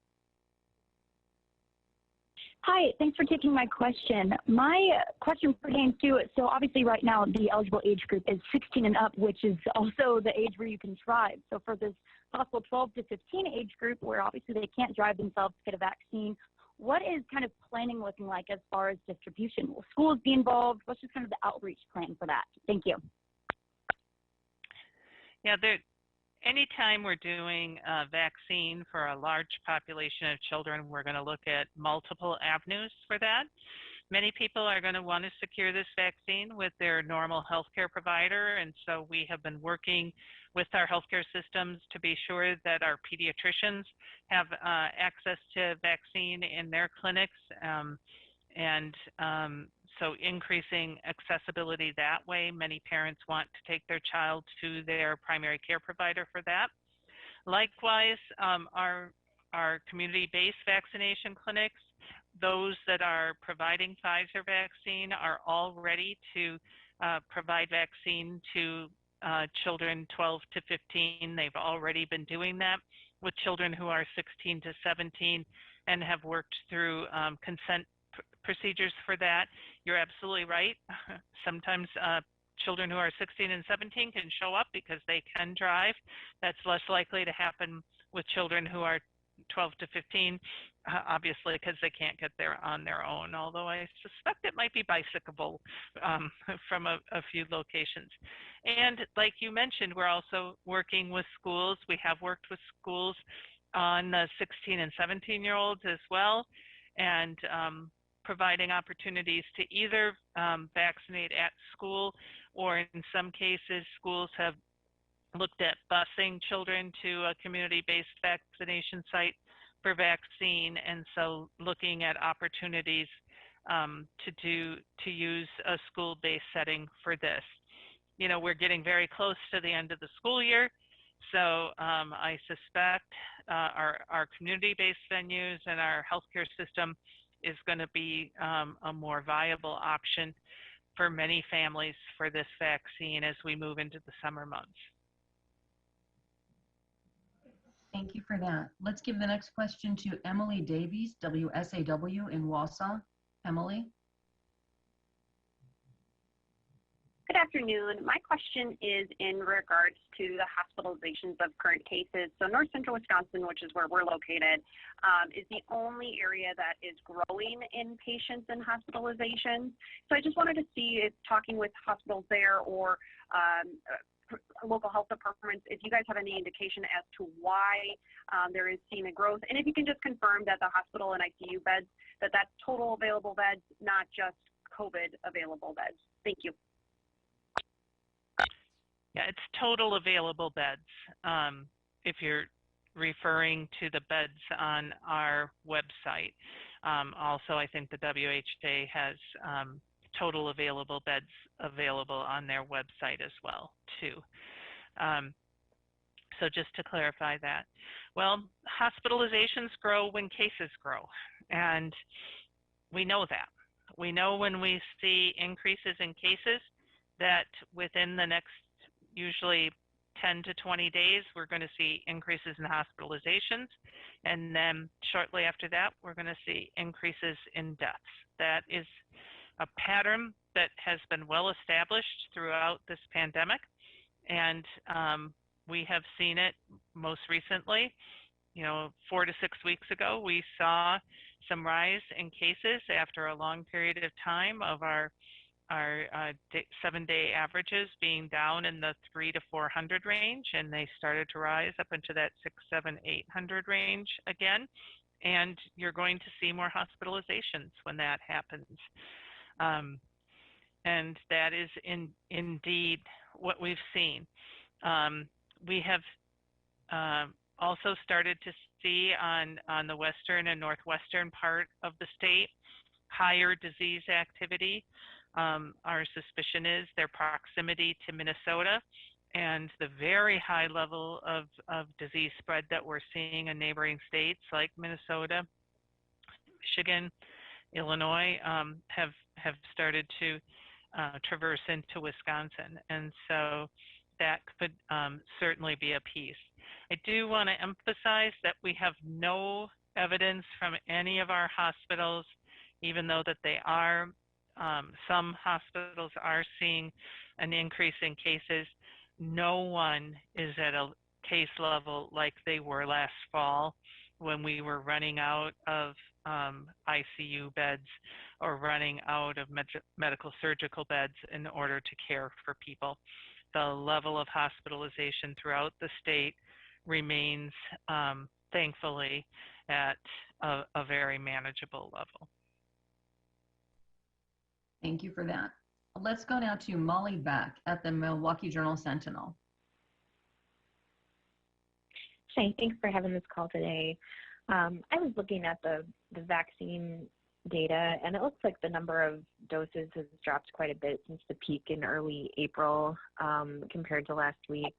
Hi, thanks for taking my question. My question pertains to, so obviously right now the eligible age group is 16 and up, which is also the age where you can drive. So for this possible 12 to 15 age group where obviously they can't drive themselves to get a vaccine, what is kind of planning looking like as far as distribution? Will schools be involved? What's just kind of the outreach plan for that? Thank you. Yeah, anytime we're doing a vaccine for a large population of children, we're going to look at multiple avenues for that. Many people are going to want to secure this vaccine with their normal healthcare provider, and so we have been working with our healthcare systems to be sure that our pediatricians have access to vaccine in their clinics, so increasing accessibility that way. Many parents want to take their child to their primary care provider for that. Likewise, our community-based vaccination clinics, those that are providing Pfizer vaccine are all ready to provide vaccine to children 12 to 15. They've already been doing that with children who are 16 to 17 and have worked through consent procedures for that. You're absolutely right. Sometimes children who are 16 and 17 can show up because they can drive. That's less likely to happen with children who are 12 to 15, obviously, because they can't get there on their own, although I suspect it might be bicyclable from a few locations. And like you mentioned, we're also working with schools. We have worked with schools on the 16 and 17-year-olds as well, and providing opportunities to either vaccinate at school, or in some cases, schools have looked at busing children to a community-based vaccination site for vaccine, and so looking at opportunities to use a school-based setting for this. You know, we're getting very close to the end of the school year, so I suspect our community-based venues and our healthcare system is going to be a more viable option for many families for this vaccine as we move into the summer months. Thank you for that. Let's give the next question to Emily Davies, WSAW in Wausau. Emily. Good afternoon. My question is in regards to the hospitalizations of current cases. So North Central Wisconsin, which is where we're located, is the only area that is growing in patients and hospitalizations. So I just wanted to see if talking with hospitals there or local health departments, if you guys have any indication as to why there is seen a growth. And if you can just confirm that the hospital and ICU beds, that's total available beds, not just COVID available beds. Thank you. Yeah, it's total available beds. If you're referring to the beds on our website. Also, I think the WHA has total available beds available on their website as well, too. So just to clarify that. Well, hospitalizations grow when cases grow, and we know that. We know when we see increases in cases that within the next usually 10 to 20 days, we're going to see increases in hospitalizations. And then shortly after that, we're going to see increases in deaths. That is a pattern that has been well established throughout this pandemic. And we have seen it most recently, 4 to 6 weeks ago, we saw some rise in cases after a long period of time of our 7-day averages being down in the 300 to 400 range, and they started to rise up into that 600, 700, 800 range again. And you're going to see more hospitalizations when that happens. And that is indeed what we've seen. We have also started to see on the western and northwestern part of the state higher disease activity. Our suspicion is their proximity to Minnesota and the very high level of disease spread that we're seeing in neighboring states like Minnesota, Michigan, Illinois have started to traverse into Wisconsin. And so that could certainly be a piece. I do want to emphasize that we have no evidence from any of our hospitals, even though that they are, some hospitals are seeing an increase in cases. No one is at a case level like they were last fall when we were running out of ICU beds or running out of medical surgical beds in order to care for people. The level of hospitalization throughout the state remains, thankfully, at a very manageable level. Thank you for that. Let's go now to Molly Beck at the Milwaukee Journal-Sentinel. Hi, thanks for having this call today. I was looking at the vaccine data, and it looks like the number of doses has dropped quite a bit since the peak in early April compared to last week.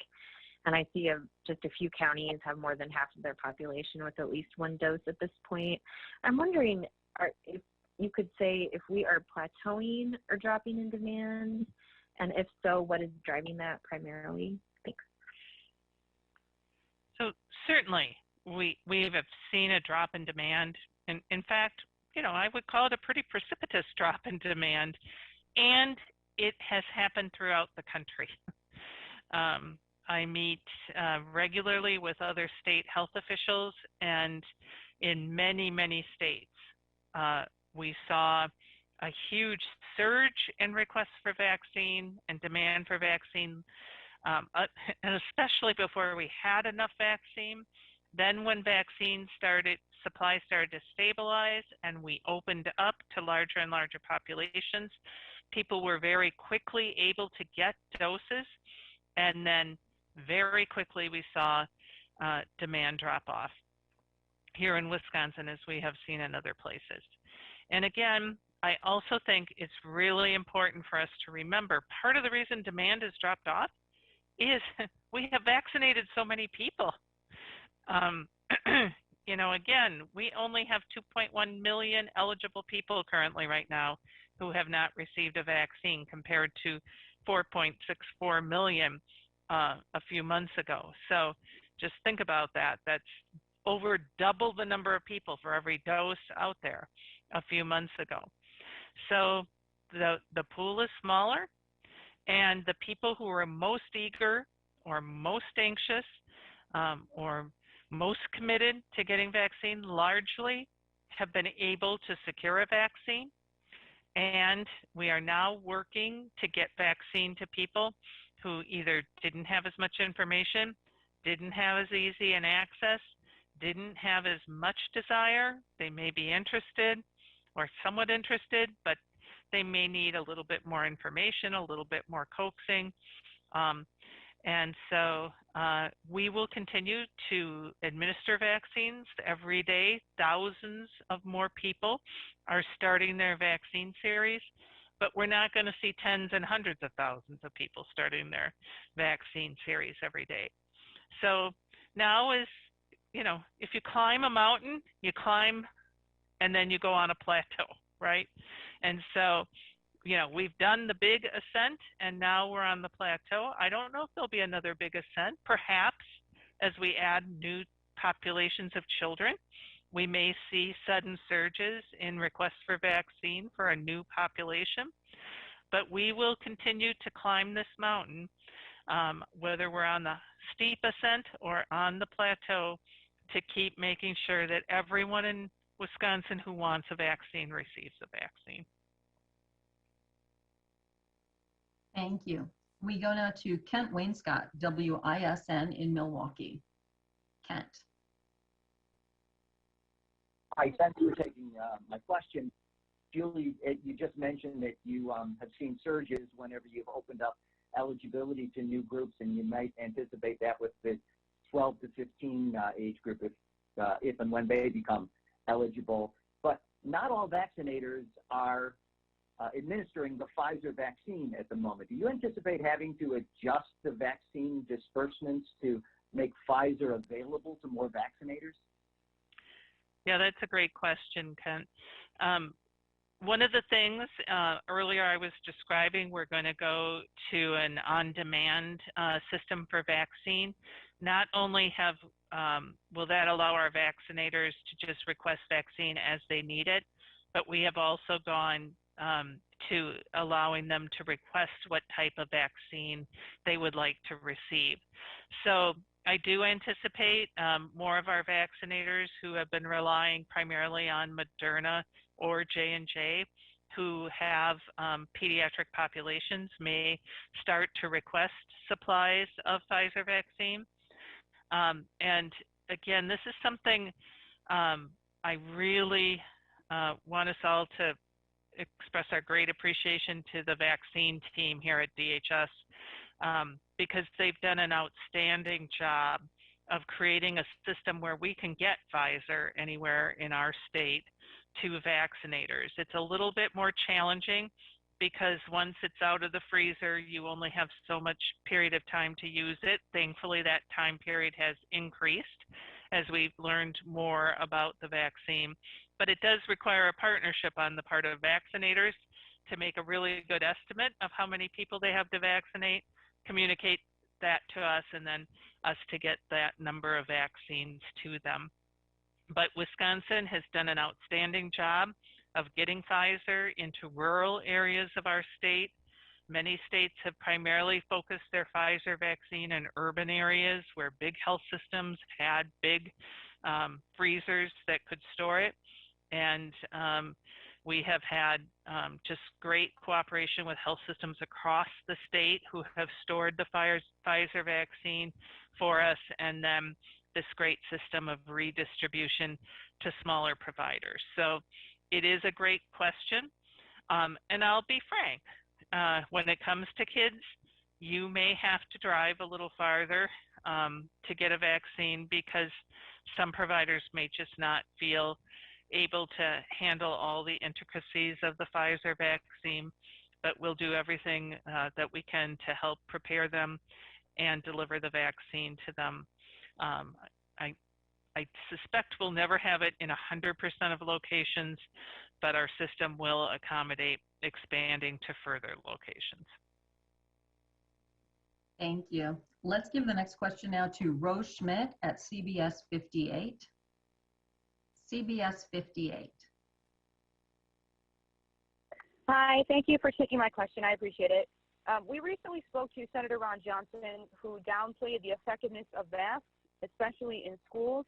And I see just a few counties have more than half of their population with at least one dose at this point. I'm wondering if you could say if we are plateauing or dropping in demand, and if so, what is driving that primarily? Thanks. So certainly, we have seen a drop in demand. And in fact, I would call it a pretty precipitous drop in demand, and it has happened throughout the country. I meet regularly with other state health officials, and in many, many states, we saw a huge surge in requests for vaccine and demand for vaccine, and especially before we had enough vaccine. Then when supply started to stabilize and we opened up to larger and larger populations, people were very quickly able to get doses, and then very quickly we saw demand drop off here in Wisconsin, as we have seen in other places. And again, I also think it's really important for us to remember part of the reason demand has dropped off is we have vaccinated so many people. Again, we only have 2.1 million eligible people currently right now who have not received a vaccine, compared to 4.64 million a few months ago. So just think about that. That's over double the number of people for every dose out there a few months ago. So the pool is smaller, and the people who are most eager or most anxious or most committed to getting vaccine largely have been able to secure a vaccine. And we are now working to get vaccine to people who either didn't have as much information, didn't have as easy an access, didn't have as much desire. They may be interested or somewhat interested, but they may need a little bit more information, a little bit more coaxing. And so we will continue to administer vaccines every day. Thousands of more people are starting their vaccine series, but we're not going to see tens and hundreds of thousands of people starting their vaccine series every day. So now is, if you climb a mountain, you climb and then you go on a plateau, right? And so, we've done the big ascent and now we're on the plateau. I don't know if there'll be another big ascent. Perhaps as we add new populations of children, we may see sudden surges in requests for vaccine for a new population. But we will continue to climb this mountain, whether we're on the steep ascent or on the plateau, to keep making sure that everyone in Wisconsin who wants a vaccine receives a vaccine. Thank you. We go now to Kent Wainscott, WISN in Milwaukee. Kent. Hi, thank you for taking my question. Julie, you just mentioned that you have seen surges whenever you've opened up eligibility to new groups, and you might anticipate that with the 12 to 15 age group if and when they become eligible. But not all vaccinators are administering the Pfizer vaccine at the moment. Do you anticipate having to adjust the vaccine disbursements to make Pfizer available to more vaccinators? Yeah, that's a great question, Kent. one of the things earlier I was describing, we're going to go to an on-demand system for vaccine. Not only will that allow our vaccinators to just request vaccine as they need it, but we have also gone to allowing them to request what type of vaccine they would like to receive. So I do anticipate more of our vaccinators who have been relying primarily on Moderna or J&J, who have pediatric populations, may start to request supplies of Pfizer vaccine. And again, this is something I really want us all to express our great appreciation to the vaccine team here at DHS, because they've done an outstanding job of creating a system where we can get Pfizer anywhere in our state to vaccinators. It's a little bit more challenging because once it's out of the freezer, you only have so much period of time to use it. Thankfully, that time period has increased as we've learned more about the vaccine. But it does require a partnership on the part of vaccinators to make a really good estimate of how many people they have to vaccinate, communicate that to us, and then us to get that number of vaccines to them. But Wisconsin has done an outstanding job of getting Pfizer into rural areas of our state. Many states have primarily focused their Pfizer vaccine in urban areas where big health systems had big freezers that could store it. And we have had just great cooperation with health systems across the state who have stored the Pfizer vaccine for us, and then this great system of redistribution to smaller providers. So it is a great question. And I'll be frank, when it comes to kids, you may have to drive a little farther to get a vaccine because some providers may just not feel able to handle all the intricacies of the Pfizer vaccine, but we'll do everything that we can to help prepare them and deliver the vaccine to them. I suspect we'll never have it in 100% of locations, but our system will accommodate expanding to further locations. Thank you. Let's give the next question now to Rose Schmidt at CBS 58. CBS 58. Hi, thank you for taking my question. I appreciate it. We recently spoke to Senator Ron Johnson, who downplayed the effectiveness of masks, especially in schools.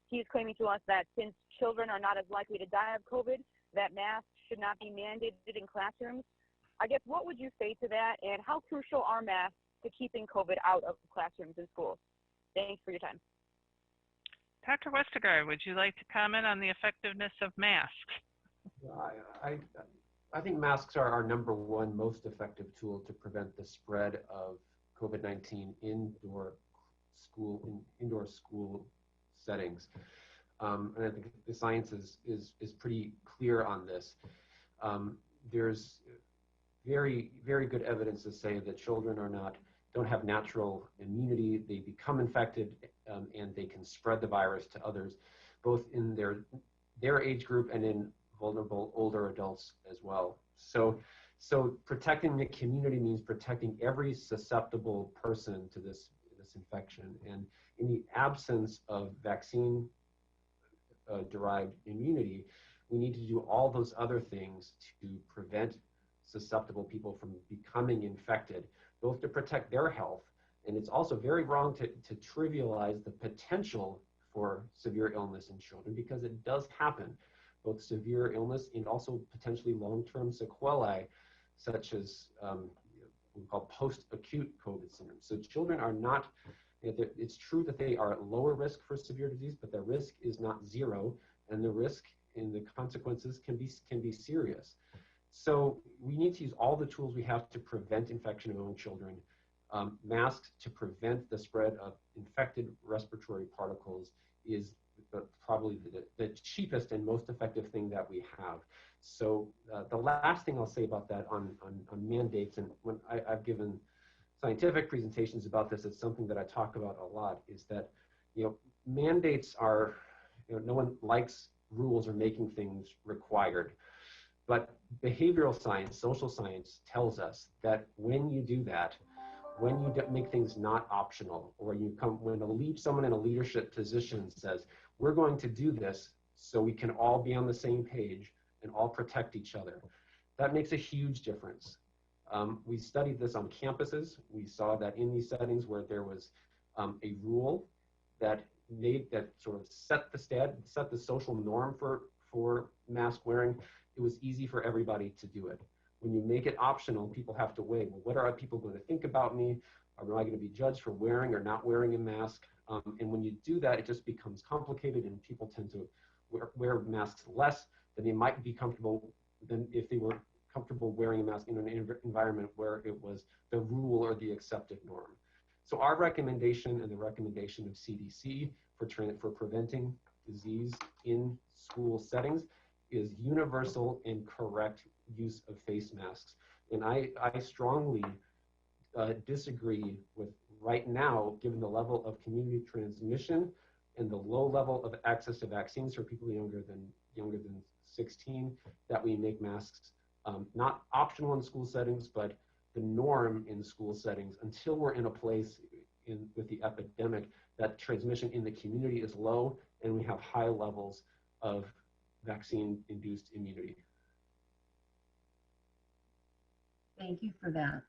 He is claiming to us that since children are not as likely to die of COVID, that masks should not be mandated in classrooms. I guess, what would you say to that, and how crucial are masks to keeping COVID out of classrooms and schools? Thanks for your time. Dr. Westergaard, would you like to comment on the effectiveness of masks? I think masks are our #1 most effective tool to prevent the spread of COVID-19 indoor school settings. And I think the science is pretty clear on this. There's very, very good evidence to say that children don't have natural immunity. They become infected and they can spread the virus to others, both in their age group and in vulnerable older adults as well. So protecting the community means protecting every susceptible person to this infection. And in the absence of vaccine derived immunity, we need to do all those other things to prevent susceptible people from becoming infected, both to protect their health, and it's also very wrong to trivialize the potential for severe illness in children, because it does happen, both severe illness and also potentially long-term sequelae, such as we call post-acute COVID syndrome. So children are not, it's true that they are at lower risk for severe disease, but their risk is not zero, and the risk and the consequences can be serious. So we need to use all the tools we have to prevent infection among children. Masks to prevent the spread of infected respiratory particles is probably the cheapest and most effective thing that we have. So the last thing I'll say about that on mandates, and when I've given scientific presentations about this, it's something that I talk about a lot, is that mandates are, no one likes rules or making things required. But behavioral science, social science tells us that when you do that, when you make things not optional, or when someone in a leadership position says, we're going to do this so we can all be on the same page and all protect each other, that makes a huge difference. We studied this on campuses. We saw that in these settings where there was a rule that sort of set the social norm for mask wearing, it was easy for everybody to do it. When you make it optional, people have to weigh, well, what are people going to think about me? Am I going to be judged for wearing or not wearing a mask? And when you do that, it just becomes complicated, and people tend to wear masks less than they might be comfortable than if they were comfortable wearing a mask in an environment where it was the rule or the accepted norm. So our recommendation and the recommendation of CDC for preventing disease in school settings is universal and correct use of face masks. And I strongly disagree with right now, given the level of community transmission and the low level of access to vaccines for people younger than 16, that we make masks not optional in school settings, but the norm in school settings until we're in a place with the epidemic that transmission in the community is low and we have high levels of vaccine-induced immunity. Thank you for that.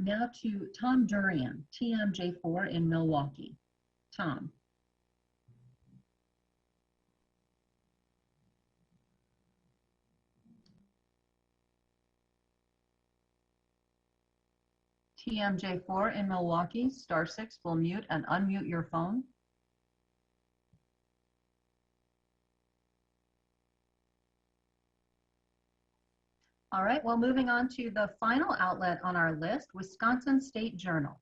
Now to Tom Durian, TMJ4 in Milwaukee. Tom. TMJ4 in Milwaukee, *6 will mute and unmute your phone. All right, well, moving on to the final outlet on our list, Wisconsin State Journal.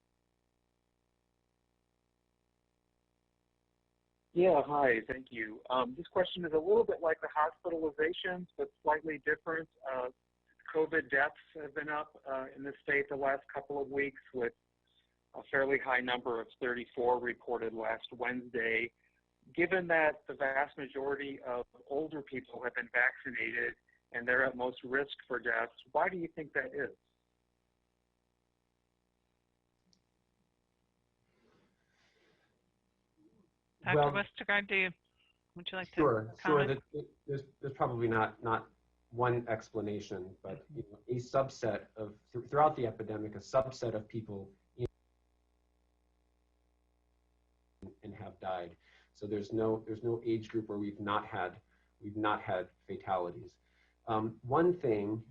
Yeah, hi, thank you. This question is a little bit like the hospitalizations, but slightly different. COVID deaths have been up in the state the last couple of weeks, with a fairly high number of 34 reported last Wednesday. Given that the vast majority of older people have been vaccinated and they're at most risk for deaths, why do you think that is? Dr. Well, Westergaard, would you like to Sure. comment? There's probably not one explanation, but a subset of, throughout the epidemic, a subset of people and have died. So there's no age group where we've not had fatalities. One thing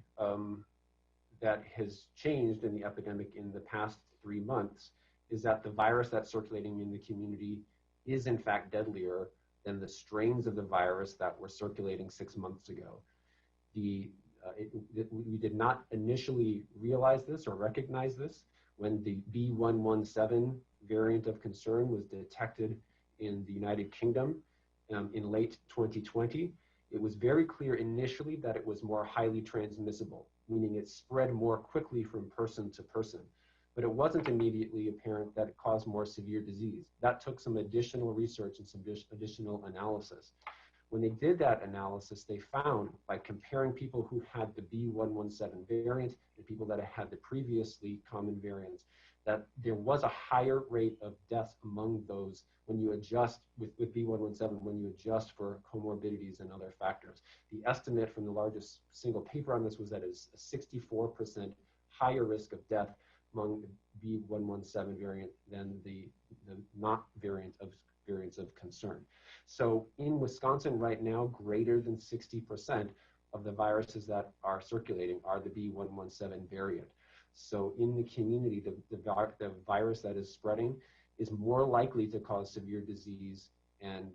that has changed in the epidemic in the past 3 months is that the virus that's circulating in the community is in fact deadlier than the strains of the virus that were circulating 6 months ago. We did not initially realize this or recognize this when the B117 variant of concern was detected in the United Kingdom in late 2020. It was very clear initially that it was more highly transmissible, meaning it spread more quickly from person to person. But it wasn't immediately apparent that it caused more severe disease. That took some additional research and some additional analysis. When they did that analysis, they found, by comparing people who had the B117 variant and people that had the previously common variants, that there was a higher rate of deaths among those when you adjust with B117, when you adjust for comorbidities and other factors. The estimate from the largest single paper on this was that it's a 64% higher risk of death among the B117 variant than the not variants of concern. So in Wisconsin right now, greater than 60% of the viruses that are circulating are the B117 variant. So in the community, the virus that is spreading is more likely to cause severe disease and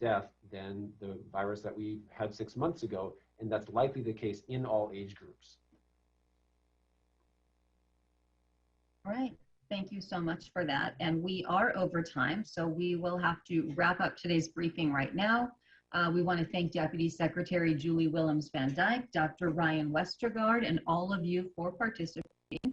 death than the virus that we had 6 months ago, and that's likely the case in all age groups. All right, thank you so much for that. And we are over time, so we will have to wrap up today's briefing right now. We want to thank Deputy Secretary Julie Willems-Van Dyke, Dr. Ryan Westergaard, and all of you for participating in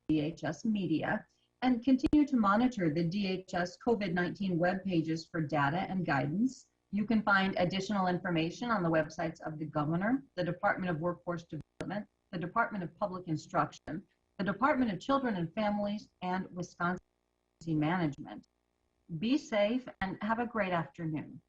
DHS Media, and continue to monitor the DHS COVID-19 web pages for data and guidance. You can find additional information on the websites of the Governor, the Department of Workforce Development, the Department of Public Instruction, the Department of Children and Families, and Wisconsin Management. Be safe and have a great afternoon.